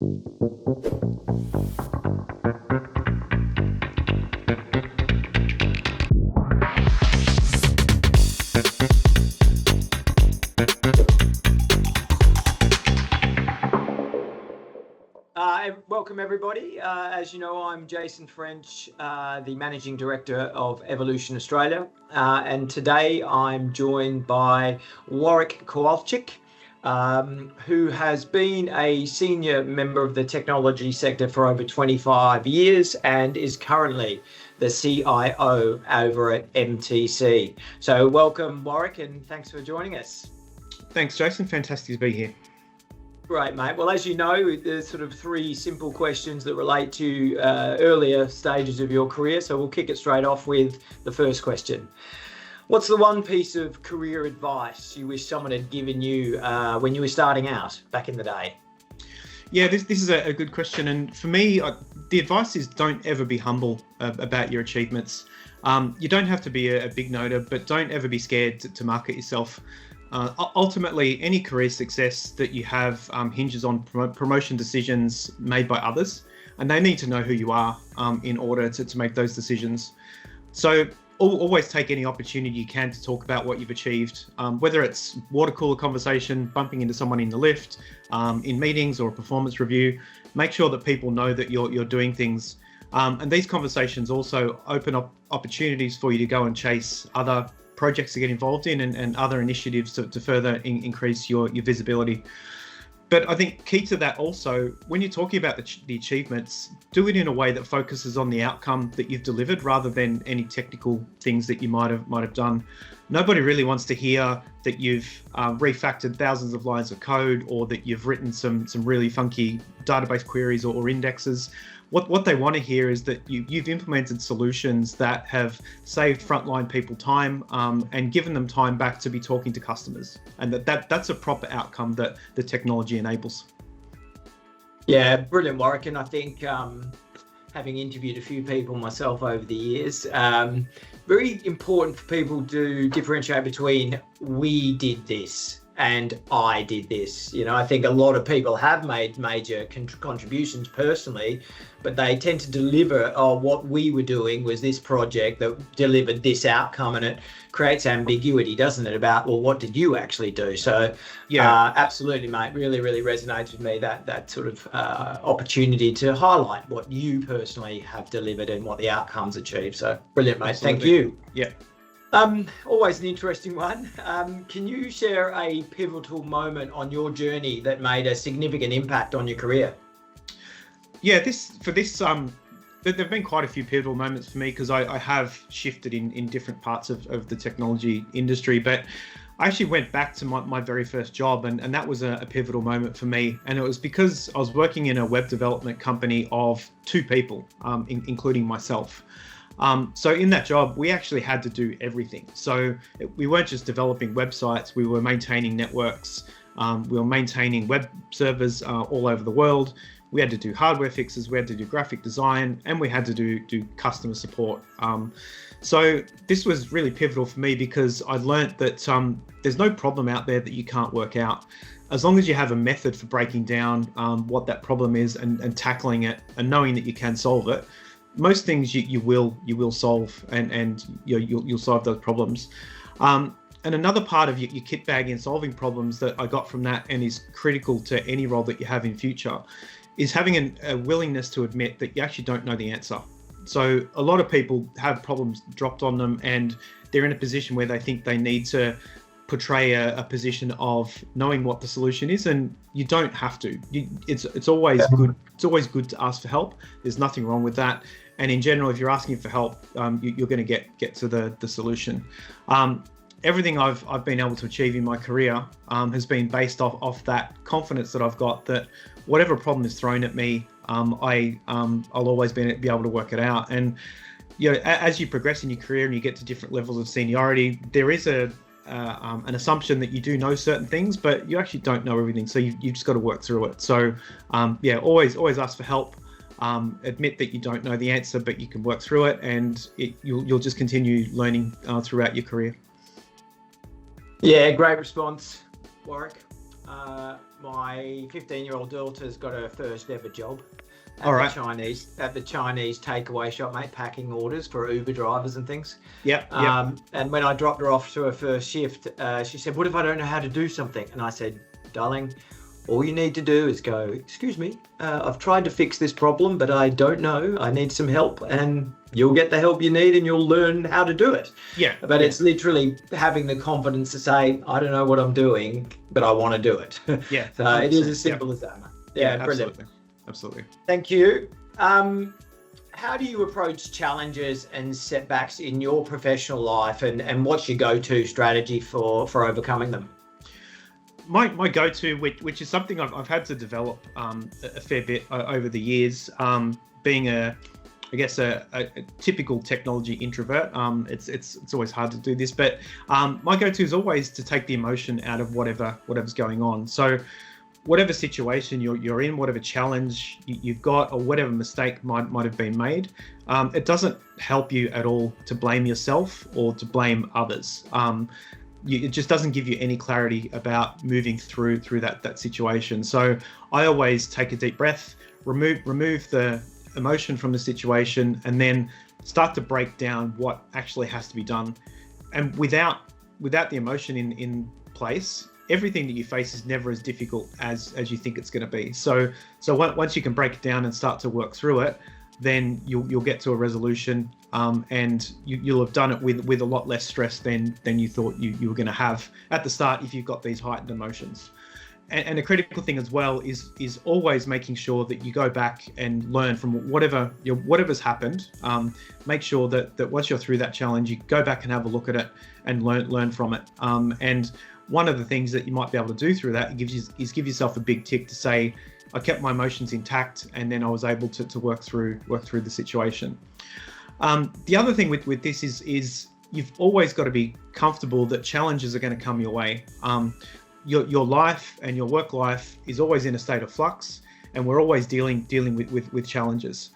Welcome everybody. As you know, I'm Jason French, the Managing Director of Evolution Australia. And today I'm joined by Warwick Kowalczyk, who has been a senior member of the technology sector for over 25 years and is currently the CIO over at MTC. So welcome, Warwick, and thanks for joining us. Thanks, Jason. Fantastic to be here. Great, mate. Well, as you know, there's sort of three simple questions that relate to earlier stages of your career. So we'll kick it straight off with the first question. What's the one piece of career advice you wish someone had given you when you were starting out back in the day? Yeah, this is a good question. And for me, the advice is don't ever be humble about your achievements. You don't have to be a big noter, but don't ever be scared to market yourself. Ultimately, any career success that you have hinges on promotion decisions made by others, and they need to know who you are in order to make those decisions. So always take any opportunity you can to talk about what you've achieved, whether it's water cooler conversation, bumping into someone in the lift, in meetings or a performance review. Make sure that people know that you're doing things. And these conversations also open up opportunities for you to go and chase other projects to get involved in and other initiatives to further increase your visibility. But I think key to that also, when you're talking about the achievements, do it in a way that focuses on the outcome that you've delivered rather than any technical things that you might have done. Nobody really wants to hear that you've refactored thousands of lines of code or that you've written some really funky database queries or indexes. What they want to hear is that you've implemented solutions that have saved frontline people time and given them time back to be talking to customers, and that's a proper outcome that the technology enables. Yeah, brilliant, Warwick. And I think having interviewed a few people myself over the years, very important for people to differentiate between we did this and I did this. You know, I think a lot of people have made major contributions personally, but they tend to deliver, what we were doing was this project that delivered this outcome, and it creates ambiguity, doesn't it, about, well, what did you actually do? So yeah, absolutely, mate, really resonates with me, that sort of opportunity to highlight what you personally have delivered and what the outcomes achieved. So brilliant, mate. Absolutely. Thank you. Yeah. Always an interesting one. Can you share a pivotal moment on your journey that made a significant impact on your career? Yeah, there've been quite a few pivotal moments for me because I have shifted in different parts of the technology industry, but I actually went back to my very first job, and that was a pivotal moment for me. And it was because I was working in a web development company of two people, including myself. So in that job, we actually had to do everything. So we weren't just developing websites, we were maintaining networks, we were maintaining web servers all over the world. We had to do hardware fixes, we had to do graphic design, and we had to do customer support. So this was really pivotal for me because I learned that there's no problem out there that you can't work out. As long as you have a method for breaking down what that problem is and tackling it and knowing that you can solve it, most things you will solve and you'll solve those problems. And another part of your kit bag in solving problems that I got from that, and is critical to any role that you have in future, is having a willingness to admit that you actually don't know the answer. So a lot of people have problems dropped on them and they're in a position where they think they need to portray a position of knowing what the solution is, and you don't have to. It's always good. It's always good to ask for help. There's nothing wrong with that. And in general, if you're asking for help, you're going to get to the solution. Everything I've been able to achieve in my career has been based off that confidence that I've got that whatever problem is thrown at me, I'll always be able to work it out. And as you progress in your career and you get to different levels of seniority, there is an assumption that you do know certain things, but you actually don't know everything. So you've just got to work through it. So always ask for help. Admit that you don't know the answer, but you can work through it, and you'll just continue learning throughout your career. Yeah, great response, Warwick. my 15-year-old daughter's got her first ever job at All right. the Chinese takeaway shop, mate, packing orders for Uber drivers and things. Yep. And when I dropped her off to her first shift, she said, "What if I don't know how to do something?" And I said, "Darling, all you need to do is go, 'Excuse me, I've tried to fix this problem, but I don't know. I need some help,' and you'll get the help you need and you'll learn how to do it." Yeah. But it's literally having the confidence to say, "I don't know what I'm doing, but I want to do it." Yeah. So it is as simple as that. Yeah, brilliant. Absolutely. Thank you. How do you approach challenges and setbacks in your professional life, and what's your go-to strategy for overcoming them? My go-to, which is something I've had to develop a fair bit over the years, being a typical technology introvert. It's always hard to do this, but my go-to is always to take the emotion out of whatever's going on. So whatever situation you're in, whatever challenge you've got, or whatever mistake might have been made, it doesn't help you at all to blame yourself or to blame others. It just doesn't give you any clarity about moving through that situation. So I always take a deep breath, remove the emotion from the situation, and then start to break down what actually has to be done. And without the emotion in place, everything that you face is never as difficult as you think it's going to be. So once you can break it down and start to work through it, then you'll get to a resolution, and you'll have done it with a lot less stress than you thought you were going to have at the start if you've got these heightened emotions. And a critical thing as well is always making sure that you go back and learn from whatever's happened. Make sure that once you're through that challenge, you go back and have a look at it and learn from it. And one of the things that you might be able to do through that is give yourself a big tick to say, I kept my emotions intact, and then I was able to work through the situation. The other thing with this is you've always got to be comfortable that challenges are going to come your way. Your life and your work life is always in a state of flux, and we're always dealing with challenges.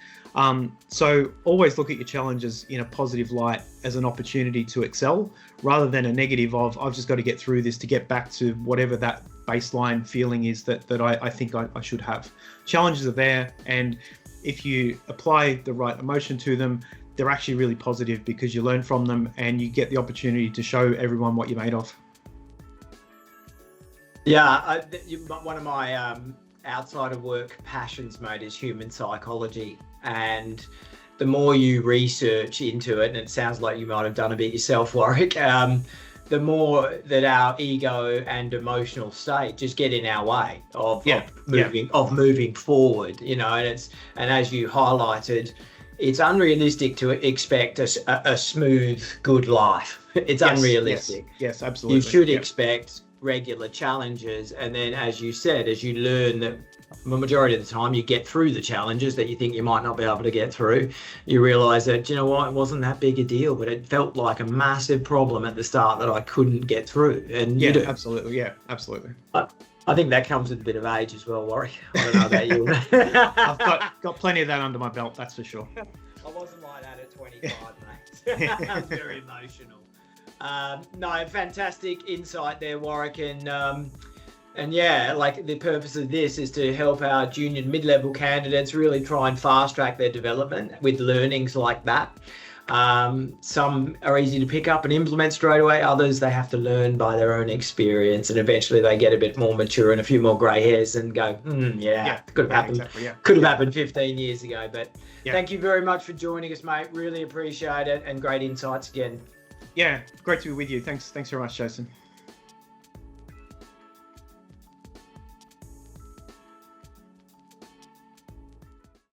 So always look at your challenges in a positive light as an opportunity to excel, rather than a negative of, I've just got to get through this to get back to whatever that baseline feeling is that I think I should have. Challenges are there, and if you apply the right emotion to them, they're actually really positive because you learn from them and you get the opportunity to show everyone what you're made of. Yeah, one of my outside of work passions, mate, is human psychology. And the more you research into it, and it sounds like you might have done a bit yourself, Warwick, the more that our ego and emotional state just get in our way of moving forward, and as you highlighted, it's unrealistic to expect a smooth, good life. It's unrealistic. Yes, absolutely. You should expect regular challenges, and then, as you said, as you learn that the majority of the time you get through the challenges that you think you might not be able to get through, you realize that, it wasn't that big a deal, but it felt like a massive problem at the start that I couldn't get through. And you do. Absolutely. Yeah, absolutely. I think that comes with a bit of age as well, Warwick. I don't know about you. I've got plenty of that under my belt, that's for sure. I wasn't like that at 25, mate. I was very emotional. No, fantastic insight there, Warwick, and yeah, like the purpose of this is to help our junior mid-level candidates really try and fast track their development with learnings like that. Some are easy to pick up and implement straight away. Others, they have to learn by their own experience, and eventually they get a bit more mature and a few more grey hairs and go, could have happened. Exactly, could have happened 15 years ago. But thank you very much for joining us, mate. Really appreciate it, and great insights again. Yeah, great to be with you. Thanks very much, Jason.